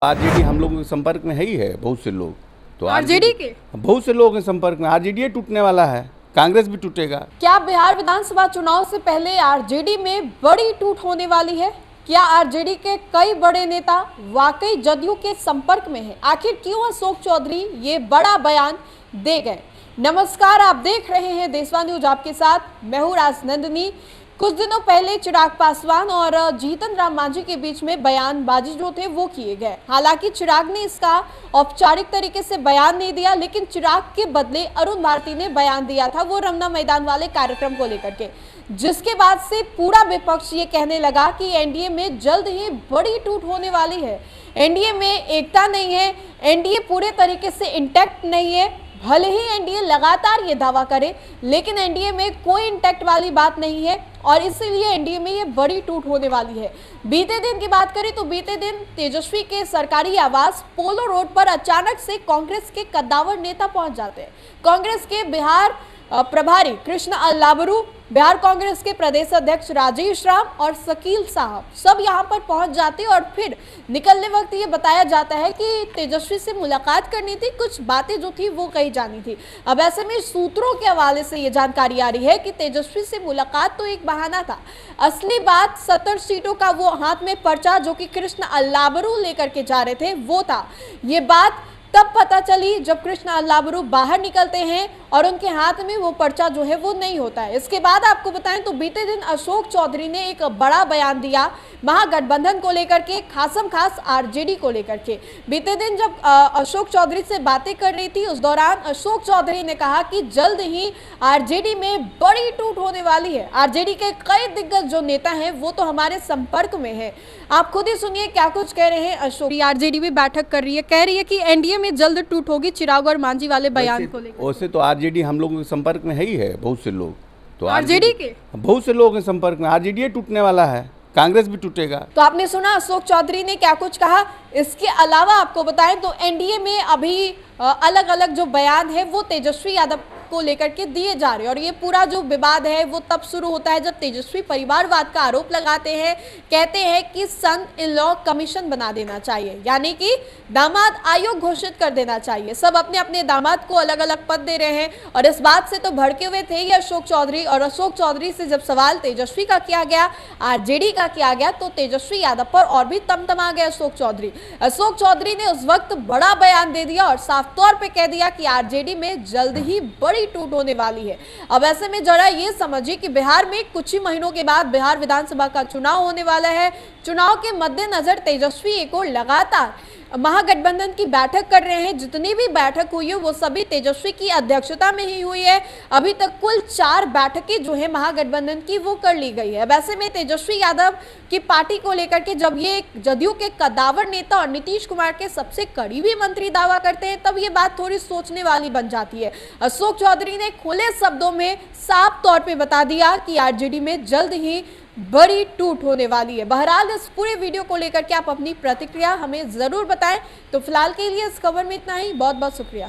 RJD हम लोगों के संपर्क में है ही है, बहुत से लोग तो आरजेडी के बहुत से लोग के संपर्क में। आरजेडी टूटने वाला है, कांग्रेस भी टूटेगा। क्या बिहार विधानसभा चुनाव से पहले आरजेडी में बड़ी टूट होने वाली है? क्या आरजेडी के कई बड़े नेता वाकई जदयू के संपर्क में हैं? आखिर क्यों अशोक चौधरी ये बड़ा बयान दे गए? नमस्कार, आप देख रहे हैं देशवा न्यूज, आपके साथ मैं हूं राजनंदिनी। कुछ दिनों पहले चिराग पासवान और जीतन राम मांझी के बीच में बयानबाजी जो थे वो किए गए। हालांकि चिराग ने इसका औपचारिक तरीके से बयान नहीं दिया, लेकिन चिराग के बदले अरुण भारती ने बयान दिया था, वो रमना मैदान वाले कार्यक्रम को लेकर के, जिसके बाद से पूरा विपक्ष ये कहने लगा कि एनडीए में जल्द ही बड़ी टूट होने वाली है। एनडीए में एकता नहीं है, एनडीए पूरे तरीके से इंटैक्ट नहीं है। भले ही एनडीए लगातार ये दावा करे, लेकिन एनडीए में कोई इंटैक्ट वाली बात नहीं है और इसीलिए एनडीए में ये बड़ी टूट होने वाली है। बीते दिन की बात करें तो बीते दिन तेजस्वी के सरकारी आवास पोलो रोड पर अचानक से कांग्रेस के कद्दावर नेता पहुंच जाते हैं। कांग्रेस के बिहार प्रभारी कृष्ण अल्लाबरू, बिहार कांग्रेस के प्रदेश अध्यक्ष राजेश राम और शकील साहब सब यहां पर पहुंच जाते और फिर निकलने वक्त ये बताया जाता है कि तेजस्वी से मुलाकात करनी थी, कुछ बातें जो थी वो कही जानी थी। अब ऐसे में सूत्रों के हवाले से ये जानकारी आ रही है कि तेजस्वी से मुलाकात तो एक बहाना था, असली बात 70 सीटों का वो हाथ में पर्चा जो कि कृष्ण अल्लाबरू लेकर के जा रहे थे वो था। ये बात तब पता चली जब कृष्ण अल्लाबरू बाहर निकलते हैं और उनके हाथ में वो पर्चा जो है वो नहीं होता है। इसके बाद आपको बताएं तो बीते दिन अशोक चौधरी ने एक बड़ा बयान दिया महागठबंधन को लेकर के, खासम खास आरजेडी को लेकर के। बीते दिन जब अशोक चौधरी से बातें कर रही थी, उस दौरान अशोक चौधरी ने कहा कि जल्द ही आरजेडी में बड़ी टूट होने वाली है। आरजेडी के कई दिग्गज जो नेता हैं वो तो हमारे संपर्क में है। आप खुद ही सुनिए क्या कुछ कह रहे हैं अशोक। आरजेडी में बैठक कर रही है, कह रही है कि एनडीए में जल्द टूट होगी चिराग और मांझी वाले बयान को लेकर। वैसे तो आरजेडी हम लोगों के संपर्क में है ही है, बहुत से लोग तो आरजेडी के बहुत से लोग के संपर्क में। आरजेडी टूटने वाला है, कांग्रेस भी टूटेगा। तो आपने सुना अशोक चौधरी ने क्या कुछ कहा। इसके अलावा आपको बताएं तो एनडीए में अभी अलग अलग जो बयान है वो तेजस्वी यादव को लेकर के दिए जा रहे हैं और ये पूरा जो विवाद है वो तब शुरू होता है जब तेजस्वी परिवारवाद का आरोप लगाते हैं। कहते हैं कि सन इन लॉ कमीशन बना देना चाहिए, यानी कि दामाद आयोग घोषित कर देना चाहिए। सब अपने अपने दामाद को अलग अलग पद दे रहे हैं और इस बात से तो भड़के हुए थे ये अशोक चौधरी। और अशोक चौधरी से जब सवाल तेजस्वी का किया गया, आरजेडी का किया गया, तो तेजस्वी यादव पर और भी तमतमा गए अशोक चौधरी। अशोक चौधरी ने उस वक्त बड़ा बयान दे दिया और साफ तौर पे कह दिया कि आरजेडी में जल्द ही बड़ी टूट होने वाली है। अब ऐसे में जरा ये समझिए कि बिहार में कुछ ही महीनों के बाद बिहार विधानसभा का चुनाव होने वाला है। चुनाव के मद्देनजर तेजस्वी एक और लगातार महागठबंधन की बैठक कर रहे हैं। जितनी भी बैठक हुई है वो सभी तेजस्वी की अध्यक्षता में ही हुई है। अभी तक कुल 4 बैठकें जो है महागठबंधन की वो कर ली गई है। वैसे में तेजस्वी यादव की पार्टी को लेकर के जब ये जदयू के कद्दावर नेता और नीतीश कुमार के सबसे करीबी मंत्री दावा करते हैं तब ये बात थोड़ी सोचने वाली बन जाती है। अशोक चौधरी ने खुले शब्दों में साफ तौर पे बता दिया कि आरजेडी में जल्द ही बड़ी टूट होने वाली है। बहरहाल इस पूरे वीडियो को लेकर के आप अपनी प्रतिक्रिया हमें जरूर बताएं। तो फिलहाल के लिए इस खबर में इतना ही। बहुत बहुत शुक्रिया।